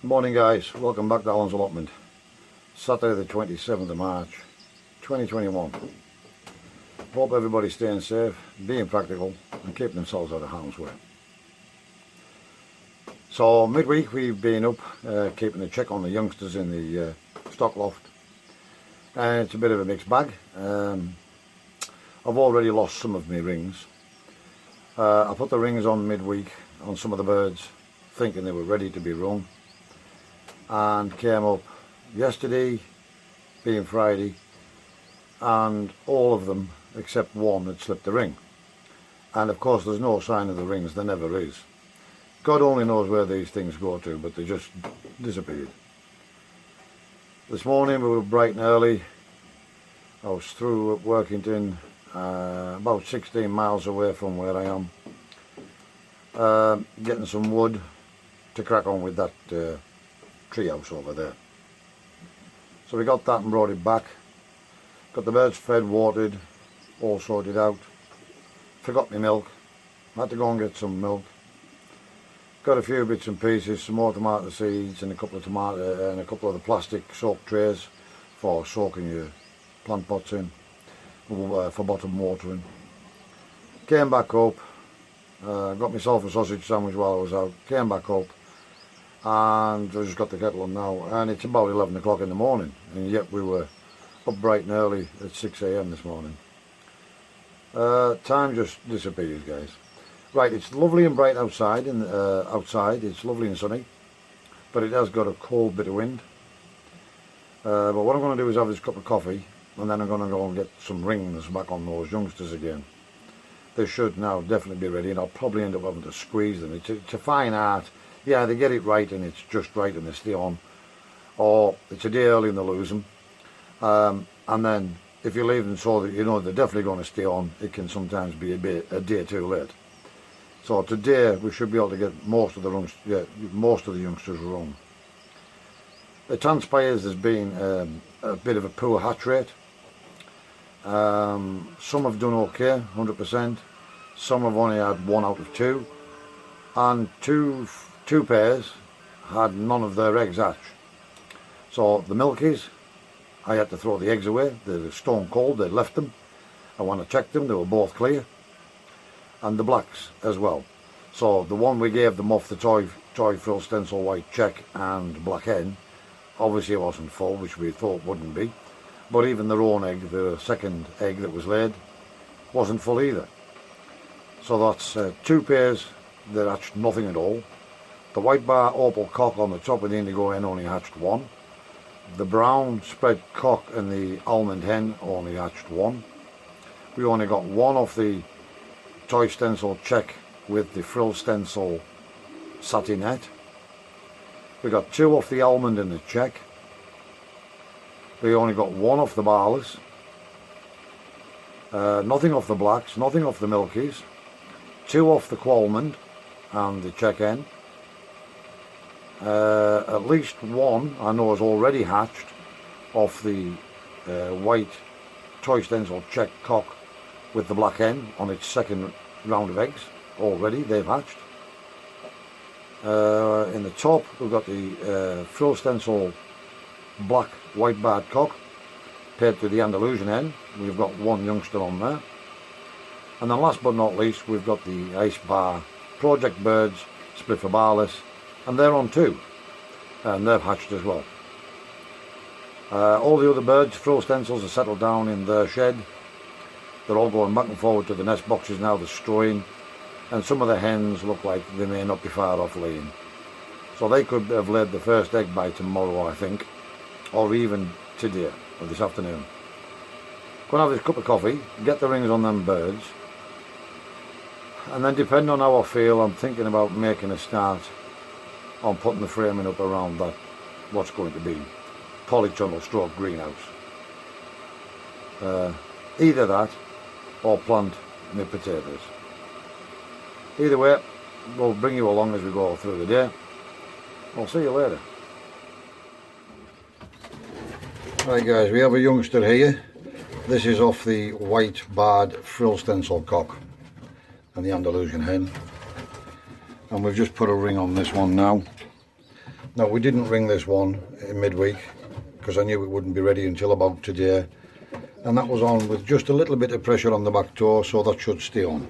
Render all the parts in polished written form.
Morning guys, welcome back to Alan's Allotment. Saturday the 27th of March 2021. Hope everybody's staying safe, being practical and keeping themselves out of harm's way. So midweek we've been up keeping a check on the youngsters in the stock loft, and it's a bit of a mixed bag. I've already lost some of my rings. I put the rings on midweek on some of the birds thinking they were ready to be rung, and came up yesterday, being Friday, and all of them except one had slipped the ring. And of course there's no sign of the rings, there never is. God only knows where these things go to, but they just disappeared. This morning we were bright and early. I was through at Workington, about 16 miles away from where I am, getting some wood to crack on with that treehouse over there. So we got that and brought it back, got the birds fed, watered, all sorted out. Forgot my milk, had to go and get some milk. Got a few bits and pieces, some more tomato seeds and a couple of the plastic soak trays for soaking your plant pots in, for bottom watering. Came back up, got myself a sausage sandwich while I was out, came back up, and I just got the kettle on now, and it's about 11 o'clock in the morning, and yet we were up bright and early at 6 AM this morning. Time just disappears, guys. Right, it's lovely and bright outside, and outside it's lovely and sunny, but it has got a cold bit of wind. But what I'm going to do is have this cup of coffee, and then I'm going to go and get some rings back on those youngsters again. They should now definitely be ready, and I'll probably end up having to squeeze them. It's a fine art. Yeah, they get it right and it's just right and they stay on, or it's a day early and they lose them, and then if you leave them so that you know they're definitely going to stay on, it can sometimes be a day too late. So today we should be able to get most of the youngsters rung. It transpires there's been a bit of a poor hatch rate. Some have done okay, 100%. Some have only had 1 out of 2, and two pairs had none of their eggs hatch. So the milkies, I had to throw the eggs away. They were stone cold, they'd left them, and when I checked them they were both clear. And the blacks as well. So the one we gave them off the toy frill stencil white check and black hen, obviously it wasn't full, which we thought wouldn't be, but even their own egg, the second egg that was laid, wasn't full either. So that's 2 pairs that hatched nothing at all. The white bar opal cock on the top of the indigo hen only hatched 1. The brown spread cock and the almond hen only hatched 1. We only got 1 off the toy stencil check with the frill stencil satinette. We got 2 off the almond and the check. We only got 1 off the barless. Nothing off the blacks, nothing off the milkies. 2 off the qualmond and the check hen. At least 1 I know is already hatched off the white toy stencil check cock with the black hen on its second round of eggs. Already they've hatched. In the top we've got the frill stencil black white barred cock paired to the Andalusian hen. We've got 1 youngster on there, and then last but not least we've got the ice bar project birds split for barless, and they're on 2, and they've hatched as well. All the other birds, frill stencils, are settled down in their shed. They're all going back and forward to the nest boxes now, they're strowing, and some of the hens look like they may not be far off laying. So they could have laid the first egg by tomorrow, I think, or even today, or this afternoon. Gonna have this cup of coffee, get the rings on them birds, and then depending on how I feel, I'm thinking about making a start on putting the framing up around that, what's going to be polytunnel stroke greenhouse. Either that or plant my potatoes. Either way, we'll bring you along as we go through the day. I'll see you later. Right guys, we have a youngster here. This is off the white barred frill stencil cock and the Andalusian hen. And we've just put a ring on this one now. Now we didn't ring this one in midweek because I knew it wouldn't be ready until about today, and that was on with just a little bit of pressure on the back toe, so that should stay on.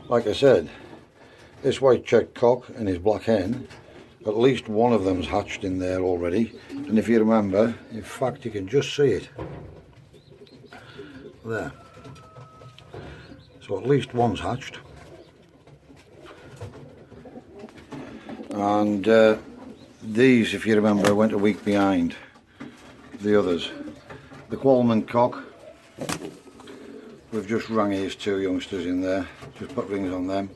Like I said, this white checked cock and his black hen, at least one of them's hatched in there already, and if you remember, in fact you can just see it there, so at least one's hatched. And these, if you remember, went a week behind the others. The Allotment cock, we've just rang his two youngsters in there, just put rings on them.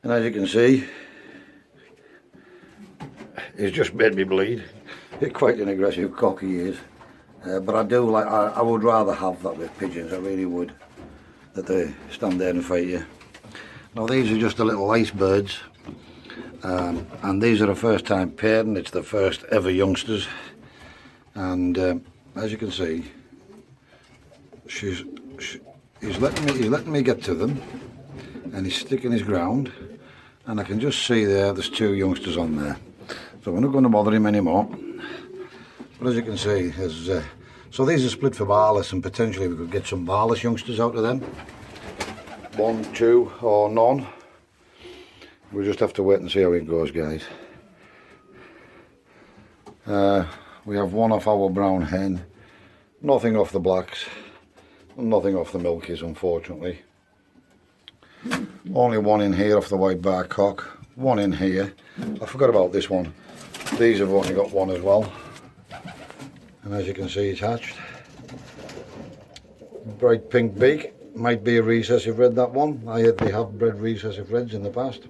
And as you can see, he's just made me bleed. He's quite an aggressive cock he is. But I do like, I would rather have that with pigeons, I really would, that they stand there and fight you. Now these are just the little ice birds, and these are a first time pairing. It's the first ever youngsters, and as you can see, he's letting me get to them, and he's sticking his ground, and I can just see there's two youngsters on there, so we're not going to bother him anymore. But as you can see, so these are split for barless, and potentially we could get some barless youngsters out of them. 1, 2 or none. We'll just have to wait and see how it goes, guys. We have one off our brown hen, nothing off the blacks, and nothing off the milkies, unfortunately. Only one in here off the white bar cock, one in here. I forgot about this one. These have only got one as well. And as you can see, it's hatched. Bright pink beak, might be a recessive red, that one. They have bred recessive reds in the past.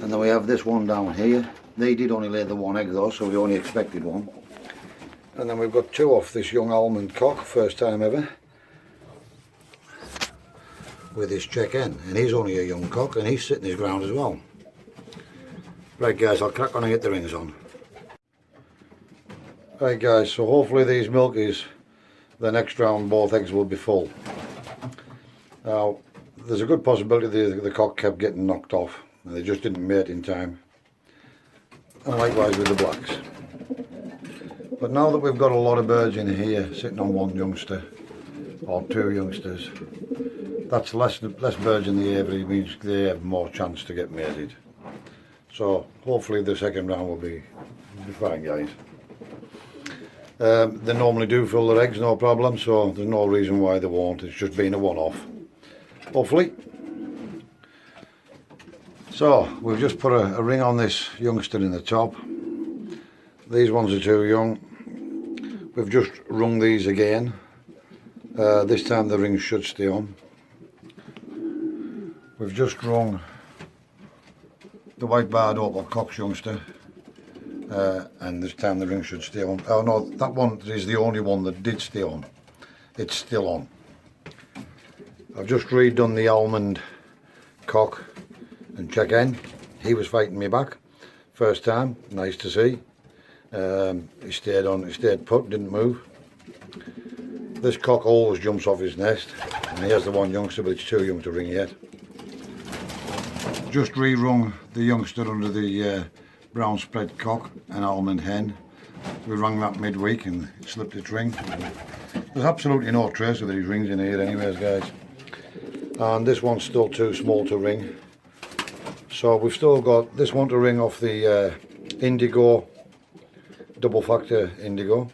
And then we have this one down here. They did only lay the one egg though, so we only expected one. And then we've got two off this young Allotment cock, first time ever, with his check hen, and he's only a young cock, and he's sitting his ground as well. Right guys, I'll crack on and get the rings on. Right guys, so hopefully these milkies, the next round both eggs will be full. Now, there's a good possibility the cock kept getting knocked off, and they just didn't mate in time. And likewise with the blacks. But now that we've got a lot of birds in here sitting on one youngster, or two youngsters, that's less birds in the aviary, means they have more chance to get mated. So hopefully the second round will be fine, guys. They normally do fill their eggs, no problem, so there's no reason why they won't. It's just been a one-off, hopefully. So we've just put a ring on this youngster in the top. These ones are too young. We've just rung these again. This time the rings should stay on. We've just rung the white barred opal cock youngster. And this time the ring should stay on. Oh no, that one is the only one that did stay on. It's still on. I've just redone the Allotment cock and check hen. He was fighting me back first time, nice to see. He stayed on, he stayed put, didn't move. This cock always jumps off his nest, and he has the one youngster, but it's too young to ring yet. Just re-rung the youngster under the brown spread cock and Allotment hen. We rang that midweek and it slipped its ring. There's absolutely no trace of these rings in here anyways, guys. And this one's still too small to ring. So we've still got this one to ring off the indigo, double factor indigo.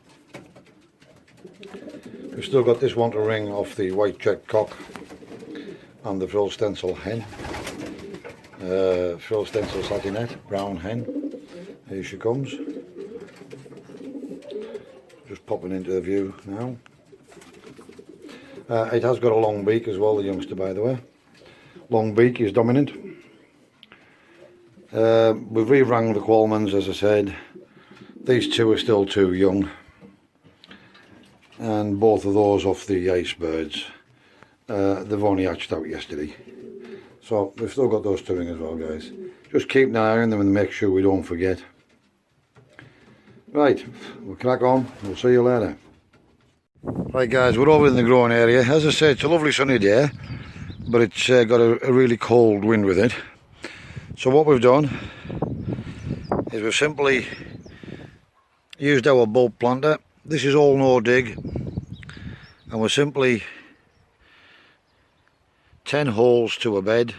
We've still got this one to ring off the white checked cock and the frill stencil hen. Frill stencil satinette, brown hen. Here she comes. Just popping into the view now. It has got a long beak as well, the youngster, by the way. Long beak is dominant. We've re-rang the Qualmans, as I said. These two are still too young. And both of those off the ice birds. They've only hatched out yesterday. So we've still got those two ring as well, guys. Just keep an eye on them and make sure we don't forget. Right, we'll crack on. We'll see you later. Right guys, we're over in the growing area. As I say, it's a lovely sunny day, but it's got a really cold wind with it. So what we've done is we've simply used our bulb planter. This is all no dig, and we're simply 10 holes to a bed.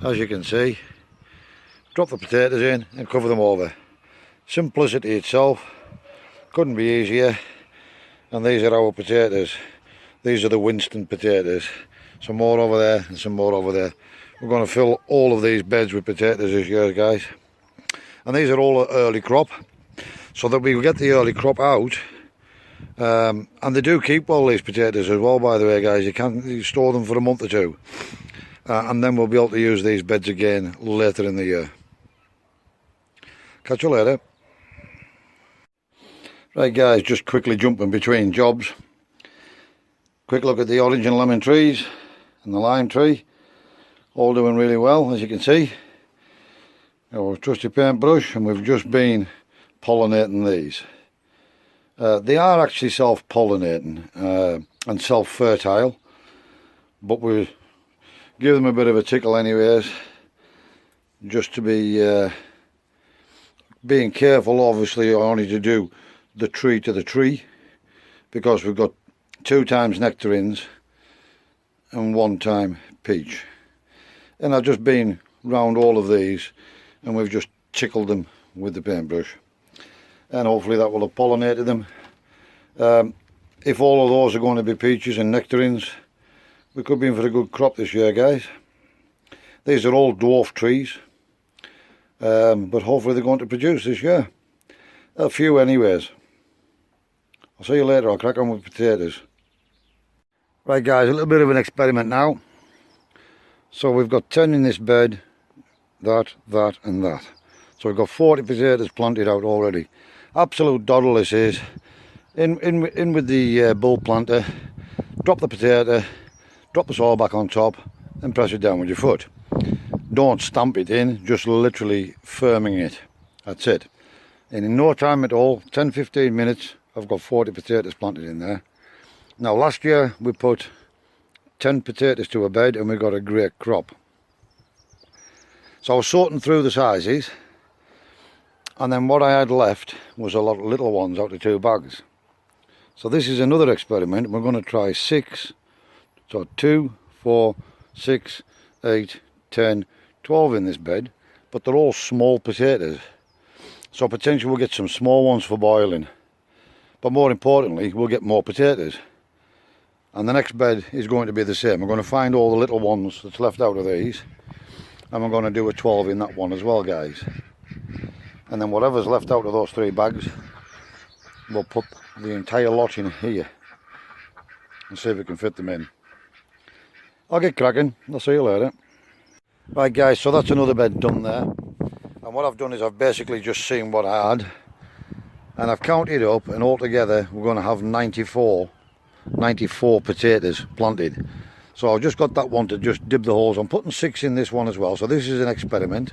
As you can see, drop the potatoes in and cover them over. Simplicity itself, couldn't be easier. And these are our potatoes. These are the Winston potatoes. Some more over there and some more over there. We're going to fill all of these beds with potatoes this year, guys. And these are all early crop, so that we will get the early crop out. And they do keep well, these potatoes as well, by the way, guys. You store them for a month or two. And then we'll be able to use these beds again later in the year. Catch you later. Right guys, just quickly jumping between jobs. Quick look at the orange and lemon trees and the lime tree. All doing really well, as you can see. Our trusty paintbrush, and we've just been pollinating these. They are actually self-pollinating and self-fertile, but we give them a bit of a tickle anyways, just to be being careful, obviously, only to do the tree to the tree, because we've got 2 times nectarines and 1 time peach. And I've just been round all of these and we've just tickled them with the paintbrush, and hopefully that will have pollinated them. If all of those are going to be peaches and nectarines, we could be in for a good crop this year, guys. These are all dwarf trees, but hopefully they're going to produce this year. A few anyways. I'll see you later. I'll crack on with potatoes. Right guys, a little bit of an experiment now. So we've got 10 in this bed, that and that. So we've got 40 potatoes planted out already. Absolute doddle this is. In with the bulb planter, drop the potato, drop the soil back on top and press it down with your foot. Don't stamp it in, just literally firming it. That's it. And in no time at all, 10-15 minutes, I've got 40 potatoes planted in there. Now last year we put 10 potatoes to a bed and we got a great crop. So I was sorting through the sizes, and then what I had left was a lot of little ones out of 2 bags. So this is another experiment. We're going to try 6, so 2, 4, 6, 8, 10, 12 in this bed, but they're all small potatoes. So potentially we'll get some small ones for boiling, but more importantly we'll get more potatoes. And the next bed is going to be the same. We're going to find all the little ones that's left out of these, and we're going to do a 12 in that one as well, guys. And then whatever's left out of those 3 bags, we'll put the entire lot in here and see if we can fit them in. I'll get cracking. I'll see you later. Right guys, so that's another bed done there. And what I've done is I've basically just seen what I had, and I've counted up, and altogether we're going to have 94 potatoes planted. So I've just got that one to just dib the holes. I'm putting 6 in this one as well, so this is an experiment.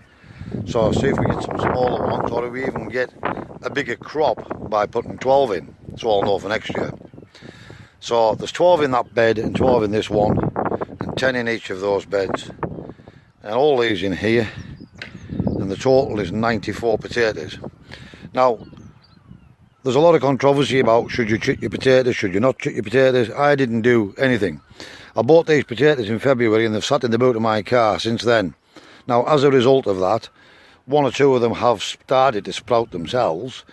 So I'll see if we get some smaller ones, or if we even get a bigger crop by putting 12 in, so I'll know for next year. So there's 12 in that bed and 12 in this one, and 10 in each of those beds, and all these in here, and the total is 94 potatoes. Now there's a lot of controversy about should you chip your potatoes, should you not chip your potatoes. I didn't do anything. I bought these potatoes in February and they've sat in the boot of my car since then. Now as a result of that, 1 or 2 of them have started to sprout themselves.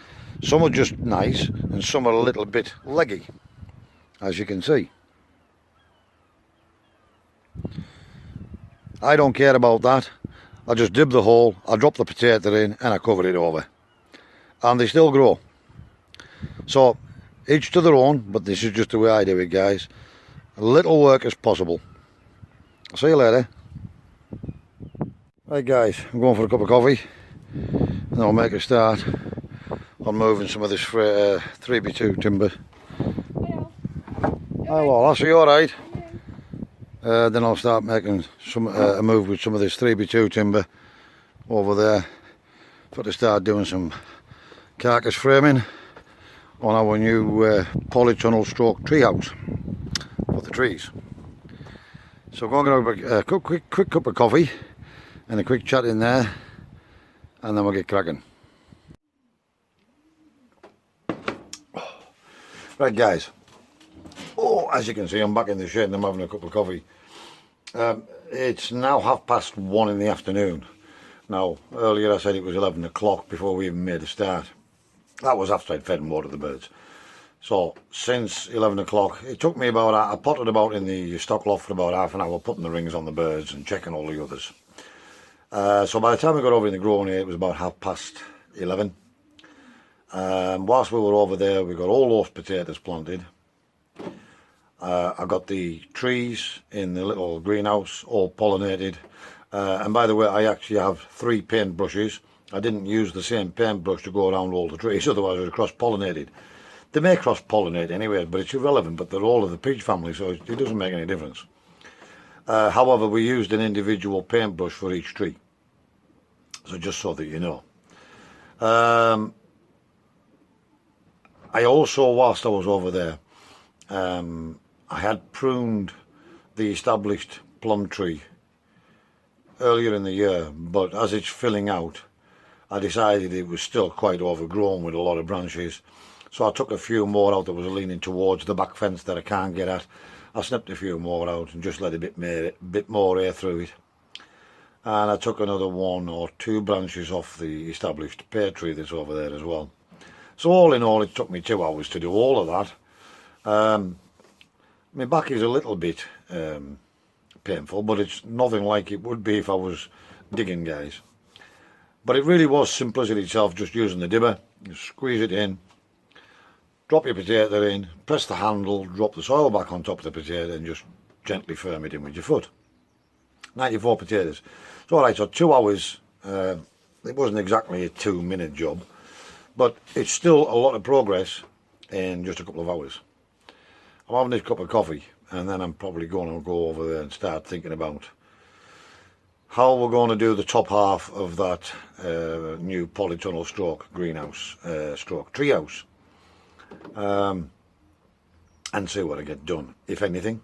Some are just nice and some are a little bit leggy, as you can see. I don't care about that. I just dib the hole, I drop the potato in and I cover it over. And they still grow. So each to their own, but this is just the way I do it, guys. A little work as possible. I'll see you later. Right guys, I'm going for a cup of coffee and then I'll make a start on moving some of this 3x2 timber. Hello. Oh well, that's you alright? Then I'll start making some a move with some of this 3x2 timber over there to start doing some carcass framing on our new polytunnel stroke treehouse for the trees. So I'm going to have a quick cup of coffee and a quick chat in there, and then we'll get cracking. Right guys, as you can see, I'm back in the shed and I'm having a cup of coffee. It's now 1:30 in the afternoon. Now, earlier I said it was 11 o'clock before we even made a start. That was after I'd fed and watered the birds. So, since 11 o'clock, it took me about, I potted about in the stock loft for about half an hour, putting the rings on the birds and checking all the others. So by the time we got over in the growing area, it was about 11:30. Whilst we were over there, we got all those potatoes planted. I got the trees in the little greenhouse all pollinated. And by the way, I actually have 3 paint brushes. I didn't use the same paintbrush to go around all the trees, otherwise it would cross-pollinated. They may cross-pollinate anyway, but it's irrelevant, but they're all of the peach family, so it doesn't make any difference. However, we used an individual paintbrush for each tree. So just so that you know. I also, whilst I was over there, I had pruned the established plum tree earlier in the year, but as it's filling out, I decided it was still quite overgrown with a lot of branches. So I took a few more out that was leaning towards the back fence that I can't get at. I snipped a few more out and just let a bit more air through it. And I took another 1 or 2 branches off the established pear tree that's over there as well. So all in all, it took me 2 hours to do all of that. My back is a little bit painful, but it's nothing like it would be if I was digging, guys. But it really was simplicity itself, just using the dibber. You squeeze it in, drop your potato in, press the handle, drop the soil back on top of the potato and just gently firm it in with your foot. 94 potatoes. So alright, so 2 hours, it wasn't exactly a 2-minute job, but it's still a lot of progress in just a couple of hours. I'm having this cup of coffee and then I'm probably going to go over there and start thinking about how we're going to do the top half of that new polytunnel stroke greenhouse, stroke treehouse, and see what I get done, if anything,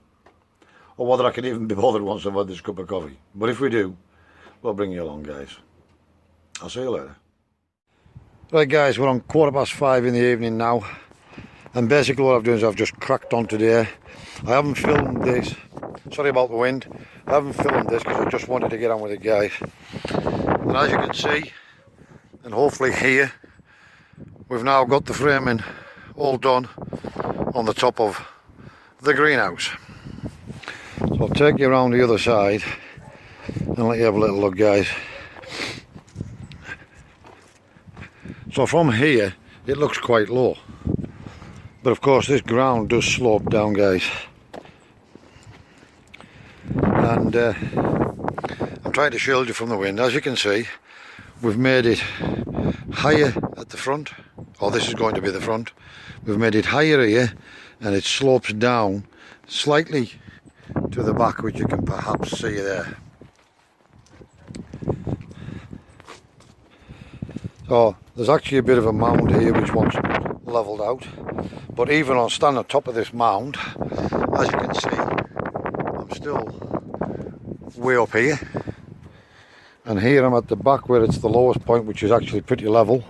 or whether I can even be bothered once I've had this cup of coffee. But if we do, we'll bring you along, guys. I'll see you later. Right guys, we're on 5:15 in the evening now, and basically what I've done is I've just cracked on today. I haven't filmed this, sorry about the wind, I haven't filmed this because I just wanted to get on with it, guys. And as you can see, and hopefully hear, we've now got the framing all done on the top of the greenhouse. So I'll take you around the other side and let you have a little look, guys. So from here it looks quite low, but of course this ground does slope down, guys, and I'm trying to shield you from the wind. As you can see, we've made it higher at the front, or this is going to be the front. We've made it higher here and it slopes down slightly to the back, which you can perhaps see there. So there's actually a bit of a mound here which wants levelled out, but even on standing on top of this mound, as you can see, I'm still way up here, and here I'm at the back where it's the lowest point, which is actually pretty level,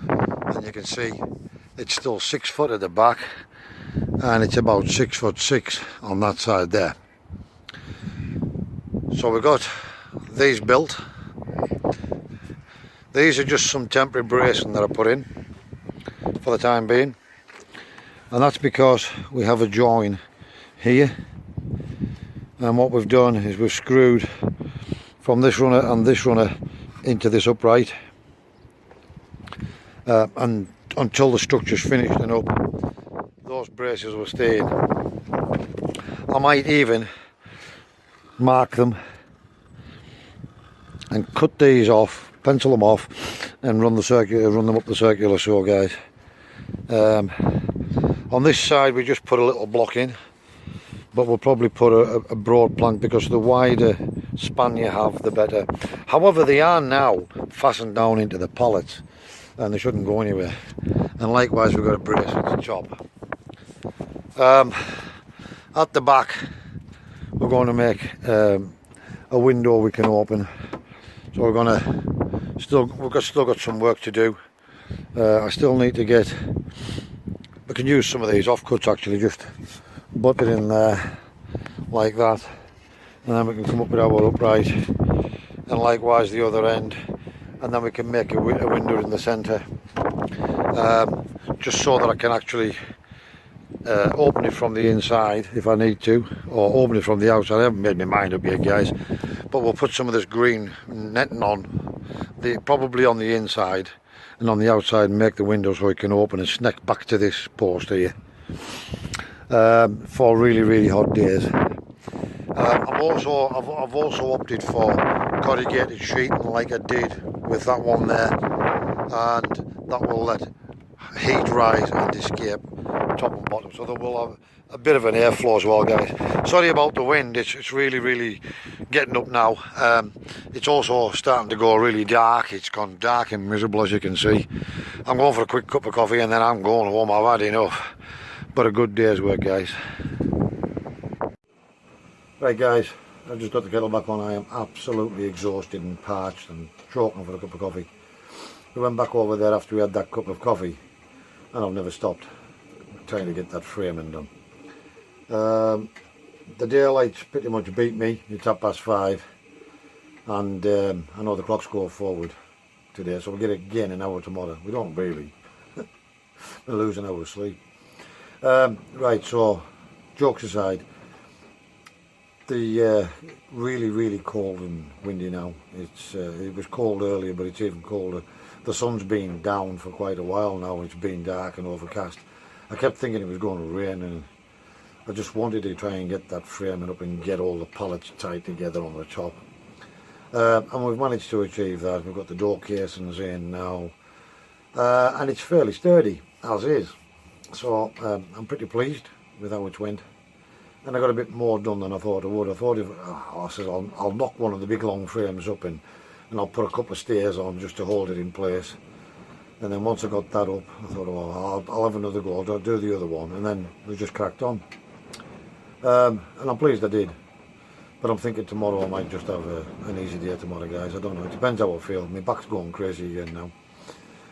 and you can see it's still 6 foot at the back and it's about 6'6" on that side there. So we've got these built. These are just some temporary bracing that I put in for the time being, and that's because we have a join here, and what we've done is we've screwed from this runner and this runner into this upright, and until the structure's finished and up, those braces will stay in. I might even mark them and cut these off, pencil them off, and run them up the circular saw, guys. On this side we just put a little block in, but we'll probably put a broad plank, because the wider span you have, the better. However, they are now fastened down into the pallets and they shouldn't go anywhere. And likewise, we've got a brace at the top. At the back, we're going to make a window we can open. So we're going to we've still got some work to do. I still need to get, we can use some of these offcuts actually, just butt it in there like that, and then we can come up with our upright, and likewise the other end, and then we can make a window in the centre, just so that I can actually open it from the inside if I need to, or open it from the outside. I haven't made my mind up yet, guys, but we'll put some of this green netting on, probably on the inside and on the outside, and make the window so it can open and snack back to this post here for really hot days. I've also opted for corrugated sheeting like I did with that one there, and that will let heat rise and escape top and bottom, so that we'll have a bit of an airflow as well, guys. Sorry about the wind, it's really getting up now. It's also starting to go really dark. It's gone dark and miserable, as you can see. I'm going for a quick cup of coffee and then I'm going home. I've had enough, but a good day's work, guys. Right, guys, I've just got the kettle back on. I am absolutely exhausted and parched and choking for a cup of coffee. We went back over there after we had that cup of coffee, and I've never stopped trying to get that framing done. The daylight's pretty much beat me. It's 5:30, and I know the clocks go forward today, so we'll get it again an hour tomorrow. We don't really. We'll lose an hour's sleep. Right, so jokes aside, the really cold and windy now. It was cold earlier, but it's even colder. The sun's been down for quite a while now. It's been dark and overcast. I kept thinking it was going to rain, and I just wanted to try and get that framing up and get all the pallets tied together on the top. And we've managed to achieve that. We've got the door casings in now, and it's fairly sturdy as is. So I'm pretty pleased with how it went. And I got a bit more done than I thought I would. I thought I'll knock one of the big long frames up and I'll put a couple of stairs on just to hold it in place. And then once I got that up, I thought, well, I'll have another go. I'll do the other one, and then we just cracked on. And I'm pleased I did. But I'm thinking tomorrow I might just have an easy day tomorrow, guys. I don't know. It depends how I feel. My back's going crazy again now.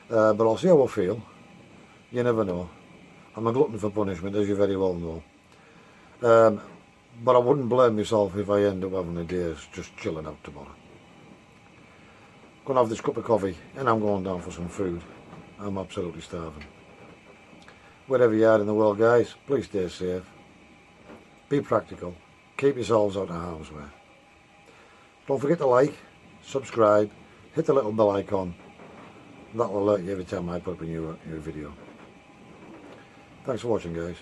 But I'll see how I feel. You never know. I'm a glutton for punishment, as you very well know. But I wouldn't blame myself if I end up having a day just chilling out tomorrow. I'm going to have this cup of coffee and I'm going down for some food. I'm absolutely starving. Wherever you are in the world, guys, please stay safe. Be practical. Keep yourselves out of harm's way. Don't forget to like, subscribe, hit the little bell icon. That will alert you every time I put up a new video. Thanks for watching, guys.